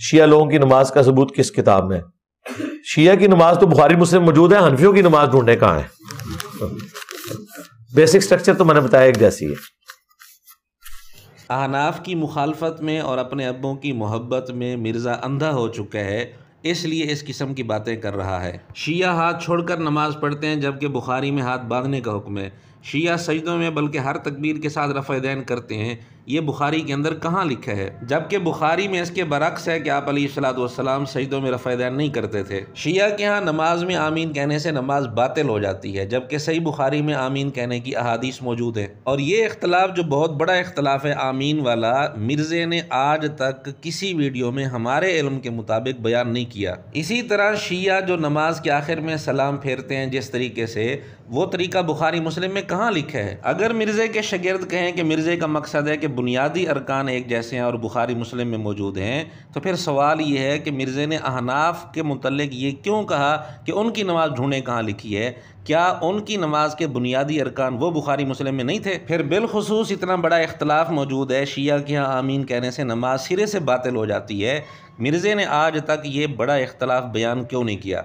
شیعہ لوگوں کی نماز کا ثبوت کس کتاب میں؟ شیعہ کی نماز تو بخاری مسلم موجود ہے، حنفیوں کی نماز ڈھونڈنے کہاں ہے؟ بیسک سٹرکچر تو میں نے بتایا ایک جیسی ہے۔ احناف کی مخالفت میں اور اپنے ابوں کی محبت میں مرزا اندھا ہو چکا ہے، اس لیے اس قسم کی باتیں کر رہا ہے۔ شیعہ ہاتھ چھوڑ کر نماز پڑھتے ہیں جبکہ بخاری میں ہاتھ باندھنے کا حکم ہے۔ شیعہ سجدوں میں بلکہ ہر تکبیر کے ساتھ رفع دین کرتے ہیں، یہ بخاری کے اندر کہاں لکھا ہے؟ جبکہ بخاری میں اس کے برعکس ہے کہ آپ علیہ الصلوۃ والسلام سجدوں میں رفع دین نہیں کرتے تھے۔ شیعہ کے ہاں نماز میں آمین کہنے سے نماز باطل ہو جاتی ہے، جبکہ صحیح بخاری میں آمین کہنے کی احادیث موجود ہیں۔ اور یہ اختلاف جو بہت بڑا اختلاف ہے آمین والا، مرزے نے آج تک کسی ویڈیو میں ہمارے علم کے مطابق بیان نہیں کیا۔ اسی طرح شیعہ جو نماز کے آخر میں سلام پھیرتے ہیں جس طریقے سے، وہ طریقہ بخاری مسلم میں کہاں لکھا ہے؟ اگر مرزے کے شاگرد کہیں کہ مرزے کا مقصد ہے کہ بنیادی ارکان ایک جیسے ہیں اور بخاری مسلم میں موجود ہیں، تو پھر سوال یہ ہے کہ مرزے نے احناف کے متعلق یہ کیوں کہا کہ ان کی نماز ڈھونڈیں کہاں لکھی ہے؟ کیا ان کی نماز کے بنیادی ارکان وہ بخاری مسلم میں نہیں تھے؟ پھر بالخصوص اتنا بڑا اختلاف موجود ہے، شیعہ کے ہاں آمین کہنے سے نماز سرے سے باطل ہو جاتی ہے، مرزے نے آج تک یہ بڑا اختلاف بیان کیوں نہیں کیا؟